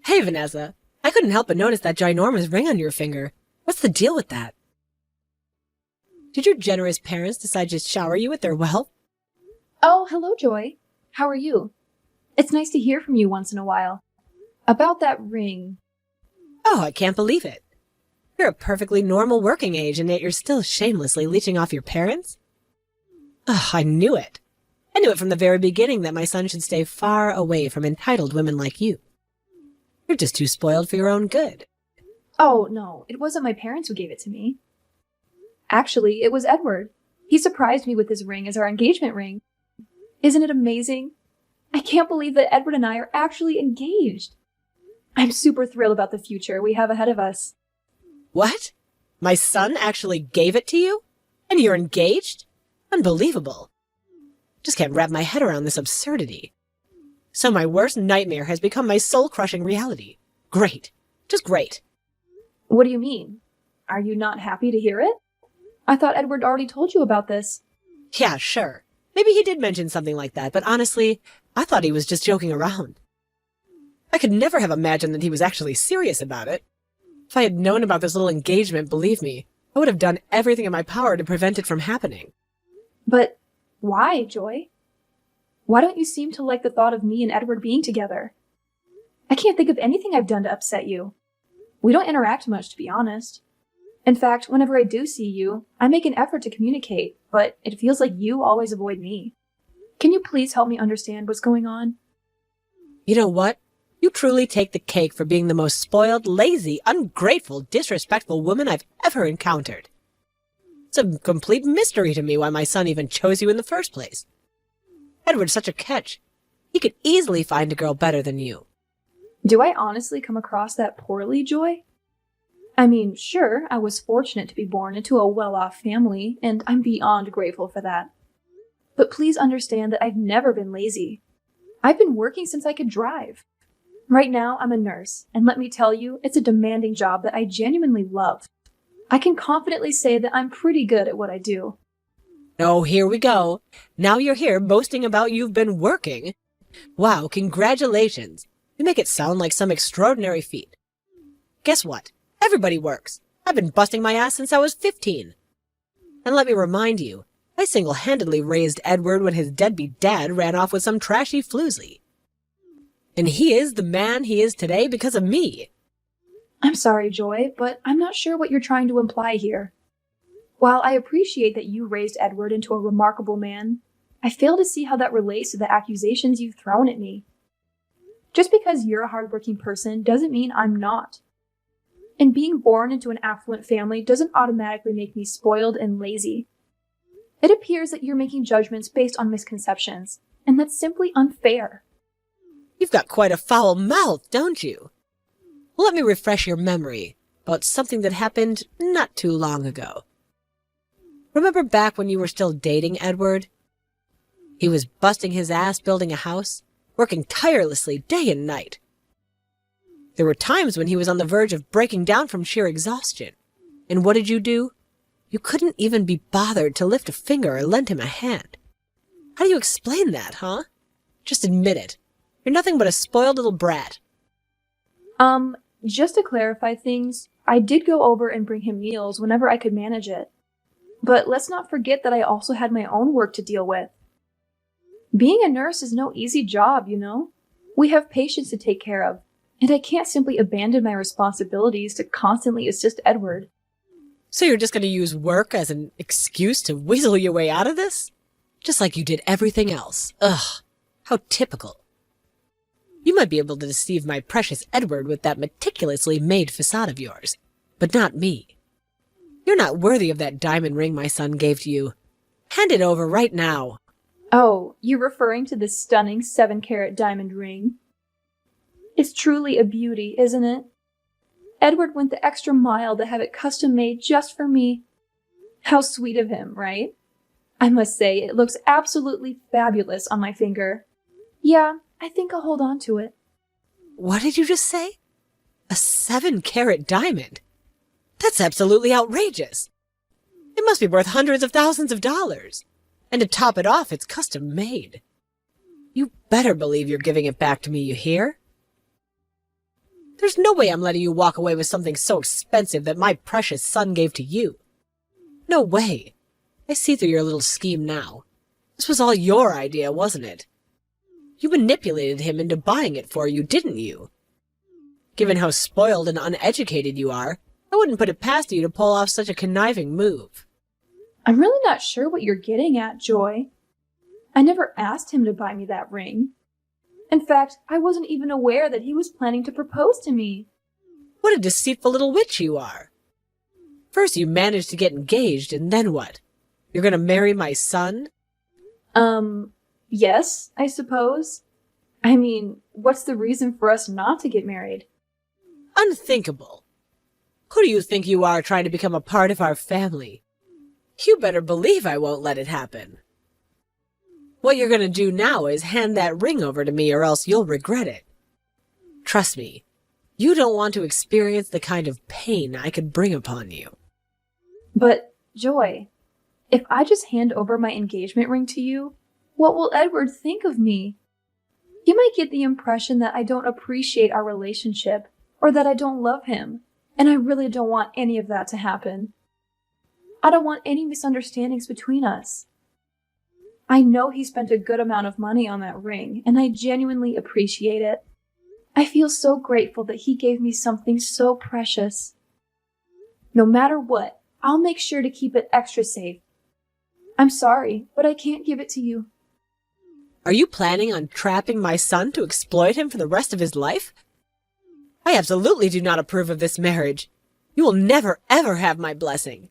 Hey, Vanessa. I couldn't help but notice that ginormous ring on your finger. What's the deal with that? Did your generous parents decide to shower you with their wealth? Oh, hello, Joy. How are you? It's nice to hear from you once in a while. About that ring. Oh, I can't believe it. You're a perfectly normal working age, and yet you're still shamelessly leeching off your parents? Ugh, I knew it. I knew it from the very beginning that my son should stay far away from entitled women like you. You're just too spoiled for your own good. Oh, no, it wasn't my parents who gave it to me. Actually, it was Edward. He surprised me with this ring as our engagement ring. Isn't it amazing? I can't believe that Edward and I are actually engaged. I'm super thrilled about the future we have ahead of us. What? My son actually gave it to you? And you're engaged? Unbelievable. Just can't wrap my head around this absurdity. So my worst nightmare has become my soul-crushing reality. Great. Just great. What do you mean? Are you not happy to hear it? I thought Edward already told you about this. Yeah, sure. Maybe he did mention something like that, but honestly, I thought he was just joking around. I could never have imagined that he was actually serious about it. If I had known about this little engagement, believe me, I would have done everything in my power to prevent it from happening. But why, Joy? Why don't you seem to like the thought of me and Edward being together? I can't think of anything I've done to upset you. We don't interact much, to be honest. In fact, whenever I do see you, I make an effort to communicate, but it feels like you always avoid me. Can you please help me understand what's going on? You know what? You truly take the cake for being the most spoiled, lazy, ungrateful, disrespectful woman I've ever encountered. It's a complete mystery to me why my son even chose you in the first place. Edward's such a catch. He could easily find a girl better than you. Do I honestly come across that poorly, Joy? I mean, sure, I was fortunate to be born into a well-off family, and I'm beyond grateful for that. But please understand that I've never been lazy. I've been working since I could drive. Right now, I'm a nurse, and let me tell you, it's a demanding job that I genuinely love. I can confidently say that I'm pretty good at what I do. Oh, here we go. Now you're here boasting about you've been working. Wow, congratulations. You make it sound like some extraordinary feat. Guess what? Everybody works. I've been busting my ass since I was 15. And let me remind you, I single-handedly raised Edward when his deadbeat dad ran off with some trashy floozy. And he is the man he is today because of me. I'm sorry, Joy, but I'm not sure what you're trying to imply here. While I appreciate that you raised Edward into a remarkable man, I fail to see how that relates to the accusations you've thrown at me. Just because you're a hardworking person doesn't mean I'm not. And being born into an affluent family doesn't automatically make me spoiled and lazy. It appears that you're making judgments based on misconceptions, and that's simply unfair. You've got quite a foul mouth, don't you? Let me refresh your memory about something that happened not too long ago. Remember back when you were still dating Edward? He was busting his ass building a house, working tirelessly day and night. There were times when he was on the verge of breaking down from sheer exhaustion. And what did you do? You couldn't even be bothered to lift a finger or lend him a hand. How do you explain that, huh? Just admit it. You're nothing but a spoiled little brat. Just to clarify things, I did go over and bring him meals whenever I could manage it. But let's not forget that I also had my own work to deal with. Being a nurse is no easy job, you know? We have patients to take care of, and I can't simply abandon my responsibilities to constantly assist Edward. So you're just going to use work as an excuse to weasel your way out of this? Just like you did everything else. Ugh, how typical. You might be able to deceive my precious Edward with that meticulously made facade of yours, but not me. You're not worthy of that diamond ring my son gave to you. Hand it over right now. Oh, you're referring to this stunning 7-carat diamond ring? It's truly a beauty, isn't it? Edward went the extra mile to have it custom made just for me. How sweet of him, right? I must say, it looks absolutely fabulous on my finger. Yeah, I think I'll hold on to it. What did you just say? A 7-carat diamond? That's absolutely outrageous. It must be worth hundreds of thousands of dollars. And to top it off, it's custom made. You better believe you're giving it back to me, you hear? There's no way I'm letting you walk away with something so expensive that my precious son gave to you. No way. I see through your little scheme now. This was all your idea, wasn't it? You manipulated him into buying it for you, didn't you? Given how spoiled and uneducated you are, I wouldn't put it past you to pull off such a conniving move. I'm really not sure what you're getting at, Joy. I never asked him to buy me that ring. In fact, I wasn't even aware that he was planning to propose to me. What a deceitful little witch you are. First you managed to get engaged, and then what? You're gonna marry my son? Yes, I suppose. I mean, what's the reason for us not to get married? Unthinkable. Who do you think you are trying to become a part of our family? You better believe I won't let it happen. What you're gonna do now is hand that ring over to me or else you'll regret it. Trust me, you don't want to experience the kind of pain I could bring upon you. But, Joy, if I just hand over my engagement ring to you, what will Edward think of me? He might get the impression that I don't appreciate our relationship or that I don't love him, and I really don't want any of that to happen. I don't want any misunderstandings between us. I know he spent a good amount of money on that ring, and I genuinely appreciate it. I feel so grateful that he gave me something so precious. No matter what, I'll make sure to keep it extra safe. I'm sorry, but I can't give it to you. Are you planning on trapping my son to exploit him for the rest of his life? I absolutely do not approve of this marriage. You will never, ever have my blessing.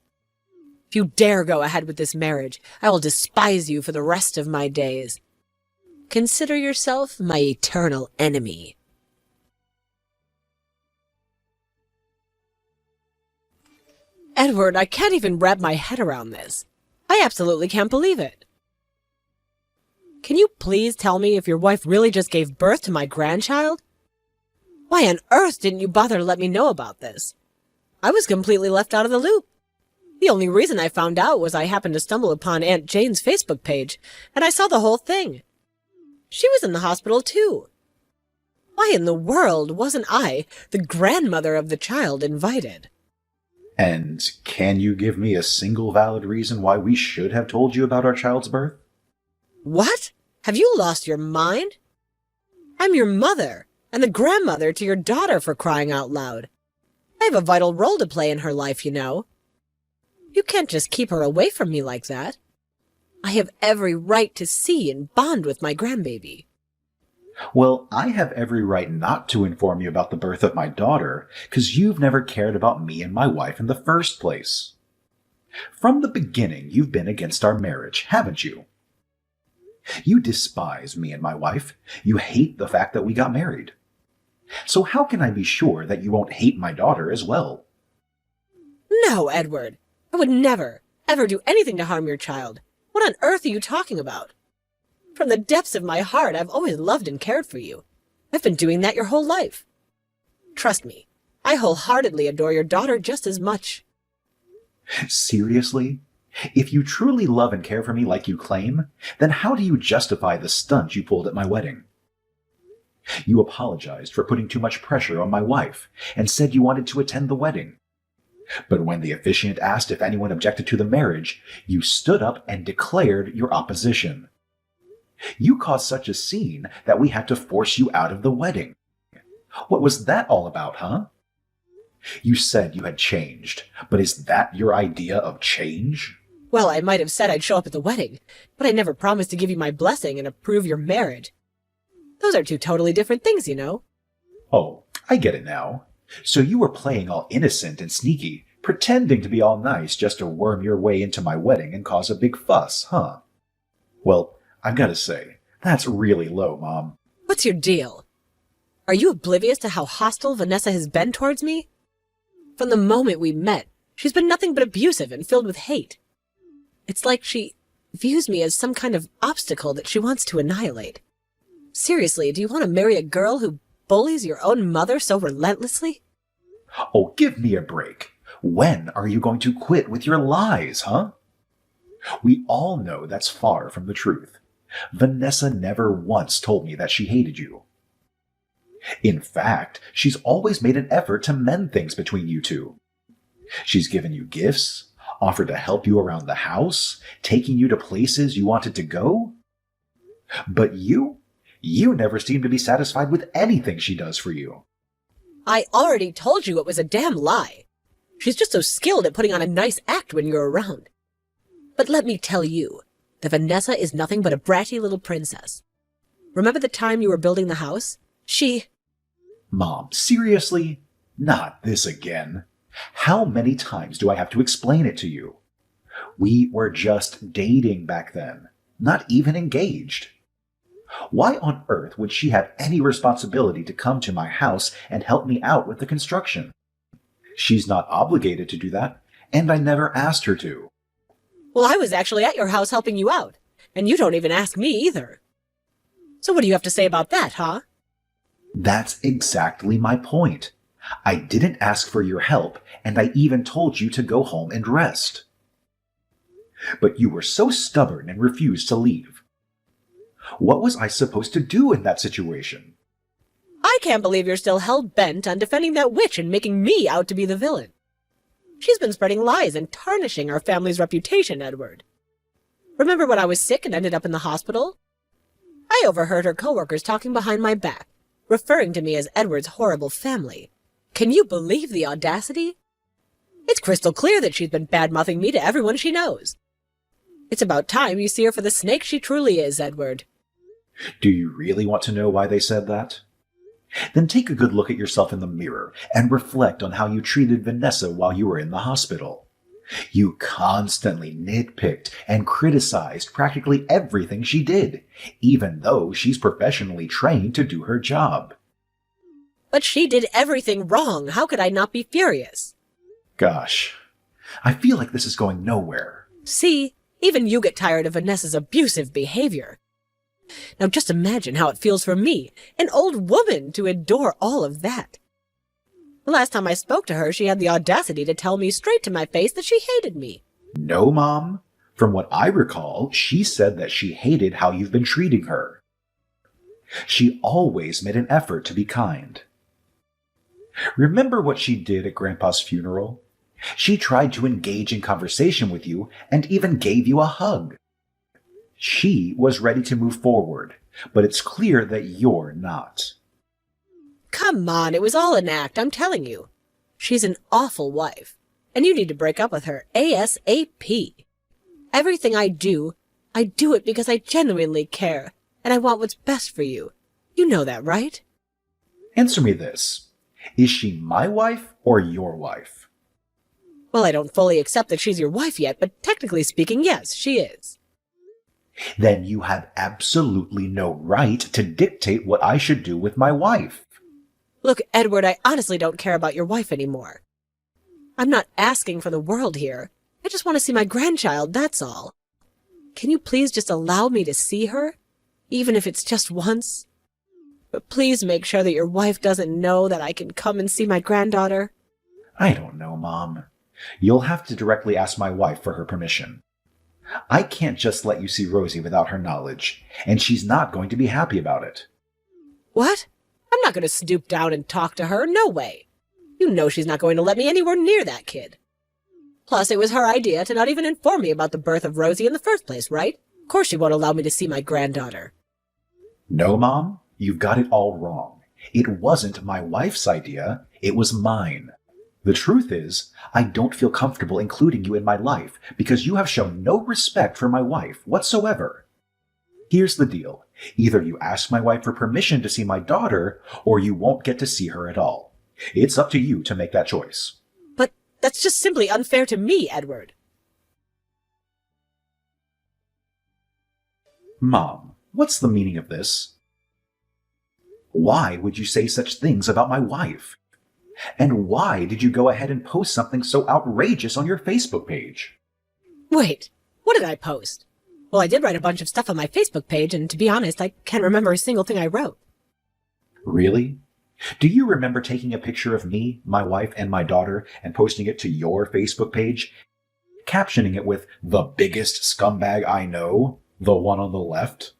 If you dare go ahead with this marriage, I will despise you for the rest of my days. Consider yourself my eternal enemy. Edward, I can't even wrap my head around this. I absolutely can't believe it. Can you please tell me if your wife really just gave birth to my grandchild? Why on earth didn't you bother to let me know about this? I was completely left out of the loop. The only reason I found out was I happened to stumble upon Aunt Jane's Facebook page, and I saw the whole thing. She was in the hospital too. Why in the world wasn't I, the grandmother of the child, invited? And can you give me a single valid reason why we should have told you about our child's birth? What? Have you lost your mind? I'm your mother, and the grandmother to your daughter, for crying out loud. I have a vital role to play in her life, you know. You can't just keep her away from me like that. I have every right to see and bond with my grandbaby. Well, I have every right not to inform you about the birth of my daughter, because you've never cared about me and my wife in the first place. From the beginning, you've been against our marriage, haven't you? You despise me and my wife. You hate the fact that we got married. So how can I be sure that you won't hate my daughter as well? No, Edward. I would never, ever do anything to harm your child. What on earth are you talking about? From the depths of my heart, I've always loved and cared for you. I've been doing that your whole life. Trust me, I wholeheartedly adore your daughter just as much. Seriously? If you truly love and care for me like you claim, then how do you justify the stunt you pulled at my wedding? You apologized for putting too much pressure on my wife and said you wanted to attend the wedding. But when the officiant asked if anyone objected to the marriage, you stood up and declared your opposition. You caused such a scene that we had to force you out of the wedding. What was that all about, huh? You said you had changed, but is that your idea of change? Well, I might have said I'd show up at the wedding, but I never promised to give you my blessing and approve your marriage. Those are two totally different things, you know. Oh, I get it now. So you were playing all innocent and sneaky, pretending to be all nice just to worm your way into my wedding and cause a big fuss, huh? Well, I've got to say, that's really low, Mom. What's your deal? Are you oblivious to how hostile Vanessa has been towards me? From the moment we met, she's been nothing but abusive and filled with hate. It's like she views me as some kind of obstacle that she wants to annihilate. Seriously, do you want to marry a girl who bullies your own mother so relentlessly? Oh, give me a break. When are you going to quit with your lies, huh? We all know that's far from the truth. Vanessa never once told me that she hated you. In fact, she's always made an effort to mend things between you two. She's given you gifts, offered to help you around the house, taking you to places you wanted to go. But you never seem to be satisfied with anything she does for you. I already told you it was a damn lie. She's just so skilled at putting on a nice act when you're around. But let me tell you, that Vanessa is nothing but a bratty little princess. Remember the time you were building the house? Mom, seriously? Not this again. How many times do I have to explain it to you? We were just dating back then, not even engaged. Why on earth would she have any responsibility to come to my house and help me out with the construction? She's not obligated to do that, and I never asked her to. Well, I was actually at your house helping you out, and you don't even ask me either. So what do you have to say about that, huh? That's exactly my point. I didn't ask for your help, and I even told you to go home and rest. But you were so stubborn and refused to leave. What was I supposed to do in that situation? I can't believe you're still hell-bent on defending that witch and making me out to be the villain. She's been spreading lies and tarnishing our family's reputation, Edward. Remember when I was sick and ended up in the hospital? I overheard her coworkers talking behind my back, referring to me as Edward's horrible family. Can you believe the audacity? It's crystal clear that she's been bad-mouthing me to everyone she knows. It's about time you see her for the snake she truly is, Edward. Do you really want to know why they said that? Then take a good look at yourself in the mirror and reflect on how you treated Vanessa while you were in the hospital. You constantly nitpicked and criticized practically everything she did, even though she's professionally trained to do her job. But she did everything wrong. How could I not be furious? Gosh, I feel like this is going nowhere. See, even you get tired of Vanessa's abusive behavior. Now just imagine how it feels for me, an old woman, to endure all of that. The last time I spoke to her, she had the audacity to tell me straight to my face that she hated me. No, Mom. From what I recall, she said that she hated how you've been treating her. She always made an effort to be kind. Remember what she did at Grandpa's funeral? She tried to engage in conversation with you and even gave you a hug. She was ready to move forward, but it's clear that you're not. Come on, it was all an act, I'm telling you. She's an awful wife, and you need to break up with her ASAP. Everything I do it because I genuinely care, and I want what's best for you. You know that, right? Answer me this. Is she my wife or your wife? Well, I don't fully accept that she's your wife yet, but technically speaking, yes, she is. Then you have absolutely no right to dictate what I should do with my wife. Look, Edward, I honestly don't care about your wife anymore. I'm not asking for the world here. I just want to see my grandchild, that's all. Can you please just allow me to see her? Even if it's just once? But please make sure that your wife doesn't know that I can come and see my granddaughter. I don't know, Mom. You'll have to directly ask my wife for her permission. I can't just let you see Rosie without her knowledge, and she's not going to be happy about it. What? I'm not going to stoop down and talk to her. No way. You know she's not going to let me anywhere near that kid. Plus, it was her idea to not even inform me about the birth of Rosie in the first place, right? Of course she won't allow me to see my granddaughter. No, Mom, you've got it all wrong. It wasn't my wife's idea. It was mine. The truth is, I don't feel comfortable including you in my life because you have shown no respect for my wife whatsoever. Here's the deal. Either you ask my wife for permission to see my daughter, or you won't get to see her at all. It's up to you to make that choice. But that's just simply unfair to me, Edward. Mom, what's the meaning of this? Why would you say such things about my wife? And why did you go ahead and post something so outrageous on your Facebook page? Wait, what did I post? Well, I did write a bunch of stuff on my Facebook page, and to be honest, I can't remember a single thing I wrote. Really? Do you remember taking a picture of me, my wife, and my daughter and posting it to your Facebook page, captioning it with "the biggest scumbag I know," the one on the left?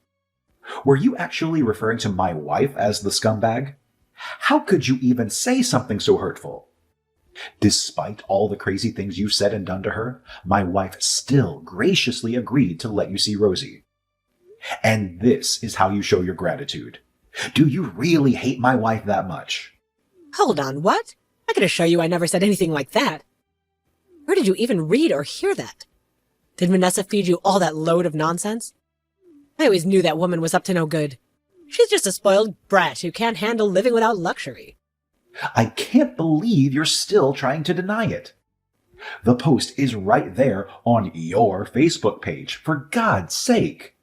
Were you actually referring to my wife as the scumbag? How could you even say something so hurtful? Despite all the crazy things you've said and done to her, my wife still graciously agreed to let you see Rosie. And this is how you show your gratitude. Do you really hate my wife that much? Hold on, what? I can assure you I never said anything like that. Where did you even read or hear that? Did Vanessa feed you all that load of nonsense? I always knew that woman was up to no good. She's just a spoiled brat who can't handle living without luxury. I can't believe you're still trying to deny it. The post is right there on your Facebook page, for God's sake.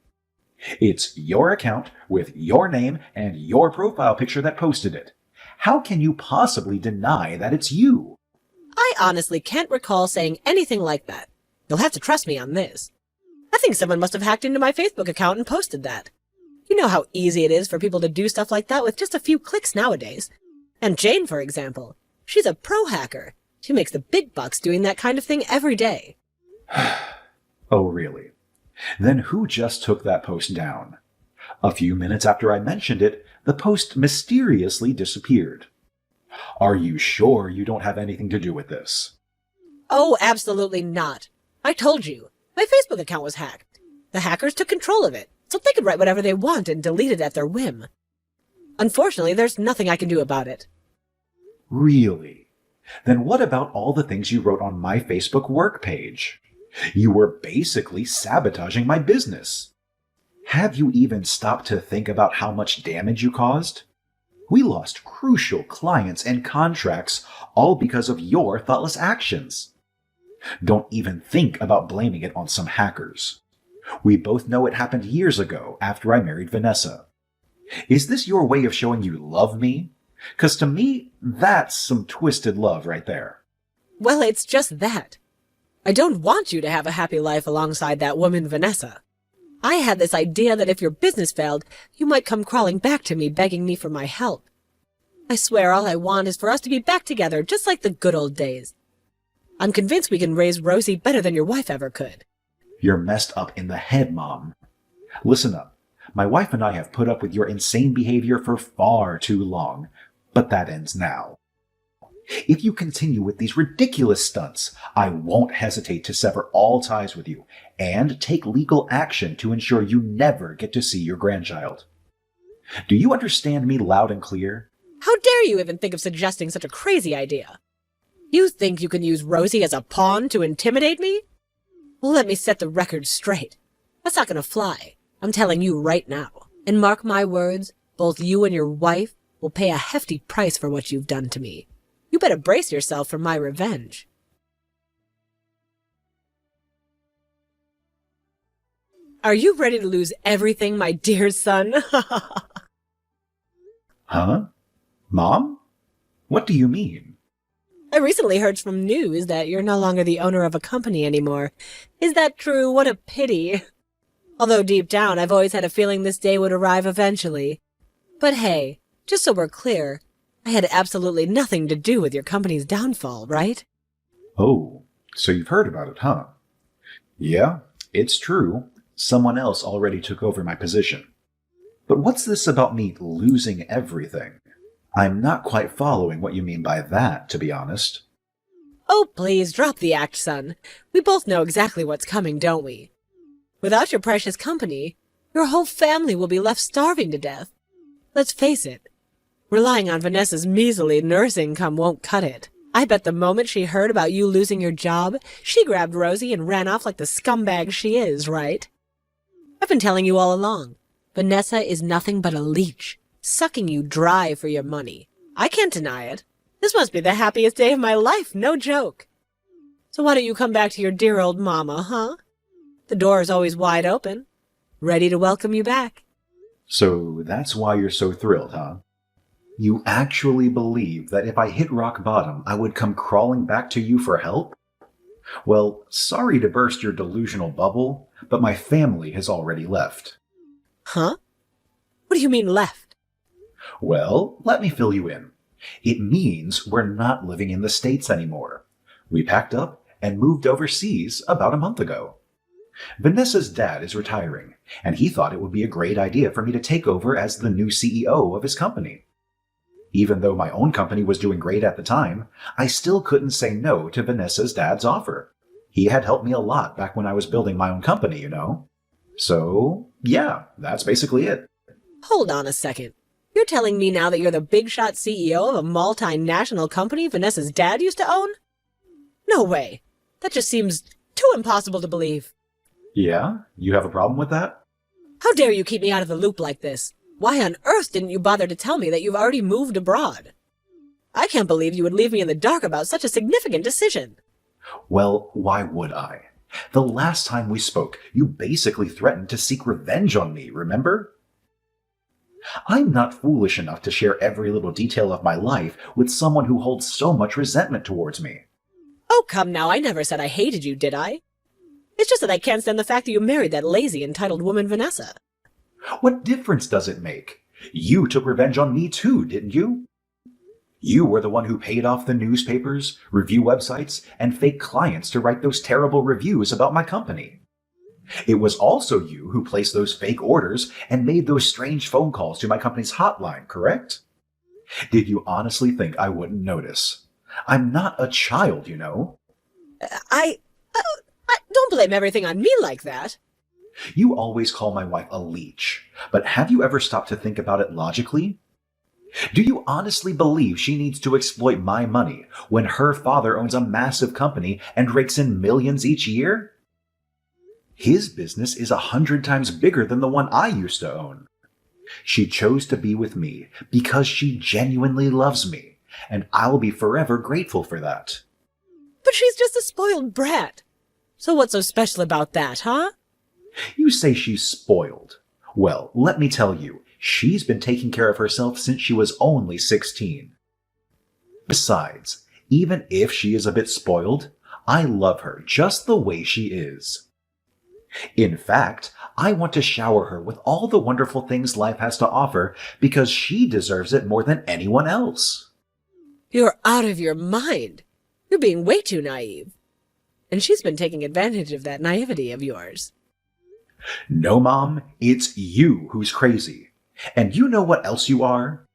It's your account with your name and your profile picture that posted it. How can you possibly deny that it's you? I honestly can't recall saying anything like that. You'll have to trust me on this. I think someone must have hacked into my Facebook account and posted that. You know how easy it is for people to do stuff like that with just a few clicks nowadays. And Jane, for example, she's a pro hacker. She makes the big bucks doing that kind of thing every day. Oh, really? Then who just took that post down? A few minutes after I mentioned it, the post mysteriously disappeared. Are you sure you don't have anything to do with this? Oh, absolutely not. I told you, my Facebook account was hacked. The hackers took control of it, so they could write whatever they want and delete it at their whim. Unfortunately, there's nothing I can do about it. Really? Then what about all the things you wrote on my Facebook work page? You were basically sabotaging my business. Have you even stopped to think about how much damage you caused? We lost crucial clients and contracts all because of your thoughtless actions. Don't even think about blaming it on some hackers. We both know it happened years ago after I married Vanessa. Is this your way of showing you love me? 'Cause to me, that's some twisted love right there. Well, it's just that. I don't want you to have a happy life alongside that woman, Vanessa. I had this idea that if your business failed, you might come crawling back to me begging me for my help. I swear all I want is for us to be back together just like the good old days. I'm convinced we can raise Rosie better than your wife ever could. You're messed up in the head, Mom. Listen up. My wife and I have put up with your insane behavior for far too long, but that ends now. If you continue with these ridiculous stunts, I won't hesitate to sever all ties with you and take legal action to ensure you never get to see your grandchild. Do you understand me loud and clear? How dare you even think of suggesting such a crazy idea? You think you can use Rosie as a pawn to intimidate me? Well, let me set the record straight. That's not gonna fly. I'm telling you right now. And mark my words, both you and your wife will pay a hefty price for what you've done to me. You better brace yourself for my revenge. Are you ready to lose everything, my dear son? Huh? Mom? What do you mean? I recently heard from news that you're no longer the owner of a company anymore. Is that true? What a pity. Although deep down, I've always had a feeling this day would arrive eventually. But hey, just so we're clear, I had absolutely nothing to do with your company's downfall, right? Oh, so you've heard about it, huh? Yeah, it's true. Someone else already took over my position. But what's this about me losing everything? I'm not quite following what you mean by that, to be honest. Oh, please, drop the act, son. We both know exactly what's coming, don't we? Without your precious company, your whole family will be left starving to death. Let's face it, relying on Vanessa's measly nurse income won't cut it. I bet the moment she heard about you losing your job, she grabbed Rosie and ran off like the scumbag she is, right? I've been telling you all along. Vanessa is nothing but a leech, sucking you dry for your money. I can't deny it. This must be the happiest day of my life, no joke. So why don't you come back to your dear old mama, huh? The door is always wide open, ready to welcome you back. So that's why you're so thrilled, huh? You actually believe that if I hit rock bottom, I would come crawling back to you for help? Well, sorry to burst your delusional bubble, but my family has already left. Huh? What do you mean left? Well, let me fill you in. It means we're not living in the States anymore. We packed up and moved overseas about a month ago. Vanessa's dad is retiring, and he thought it would be a great idea for me to take over as the new CEO of his company. Even though my own company was doing great at the time, I still couldn't say no to Vanessa's dad's offer. He had helped me a lot back when I was building my own company, you know? So, yeah, that's basically it. Hold on a second. You're telling me now that you're the big shot CEO of a multinational company Vanessa's dad used to own? No way. That just seems too impossible to believe. Yeah? You have a problem with that? How dare you keep me out of the loop like this? Why on earth didn't you bother to tell me that you've already moved abroad? I can't believe you would leave me in the dark about such a significant decision. Well, why would I? The last time we spoke, you basically threatened to seek revenge on me, remember? I'm not foolish enough to share every little detail of my life with someone who holds so much resentment towards me. Oh, come now, I never said I hated you, did I? It's just that I can't stand the fact that you married that lazy, entitled woman Vanessa. What difference does it make? You took revenge on me too, didn't you? You were the one who paid off the newspapers, review websites, and fake clients to write those terrible reviews about my company. It was also you who placed those fake orders and made those strange phone calls to my company's hotline, correct? Did you honestly think I wouldn't notice? I'm not a child, you know. I don't blame everything on me like that. You always call my wife a leech, but have you ever stopped to think about it logically? Do you honestly believe she needs to exploit my money when her father owns a massive company and rakes in millions each year? His business is 100 times bigger than the one I used to own. She chose to be with me because she genuinely loves me, and I'll be forever grateful for that. But she's just a spoiled brat. So what's so special about that, huh? You say she's spoiled. Well, let me tell you, she's been taking care of herself since she was only 16. Besides, even if she is a bit spoiled, I love her just the way she is. In fact, I want to shower her with all the wonderful things life has to offer because she deserves it more than anyone else. You're out of your mind. You're being way too naive. And she's been taking advantage of that naivety of yours. No, Mom, it's you who's crazy. And you know what else you are?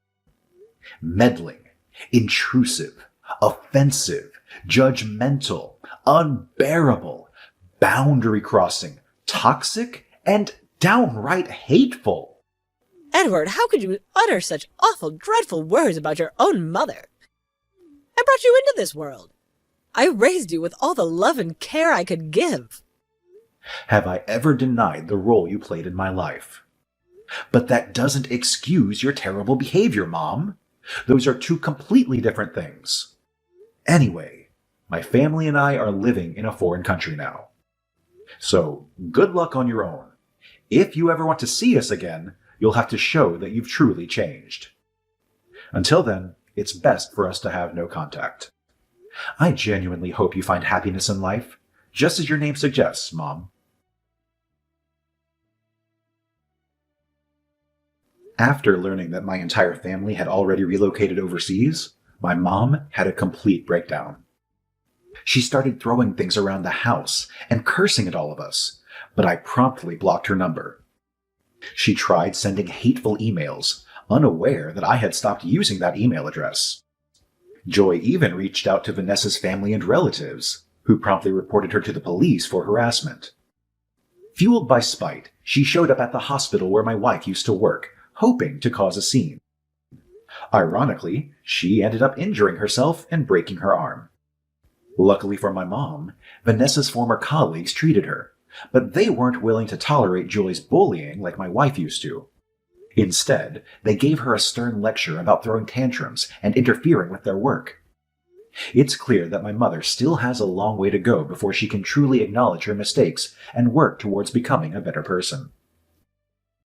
Meddling, intrusive, offensive, judgmental, unbearable, boundary-crossing, toxic, and downright hateful. Edward, how could you utter such awful, dreadful words about your own mother? I brought you into this world. I raised you with all the love and care I could give. Have I ever denied the role you played in my life? But that doesn't excuse your terrible behavior, Mom. Those are two completely different things. Anyway, my family and I are living in a foreign country now. So, good luck on your own. If you ever want to see us again, you'll have to show that you've truly changed. Until then, it's best for us to have no contact. I genuinely hope you find happiness in life, just as your name suggests, Mom. After learning that my entire family had already relocated overseas, my mom had a complete breakdown. She started throwing things around the house and cursing at all of us, but I promptly blocked her number. She tried sending hateful emails, unaware that I had stopped using that email address. Joy even reached out to Vanessa's family and relatives, who promptly reported her to the police for harassment. Fueled by spite, she showed up at the hospital where my wife used to work, hoping to cause a scene. Ironically, she ended up injuring herself and breaking her arm. Luckily for my mom, Vanessa's former colleagues treated her, but they weren't willing to tolerate Joy's bullying like my wife used to. Instead, they gave her a stern lecture about throwing tantrums and interfering with their work. It's clear that my mother still has a long way to go before she can truly acknowledge her mistakes and work towards becoming a better person.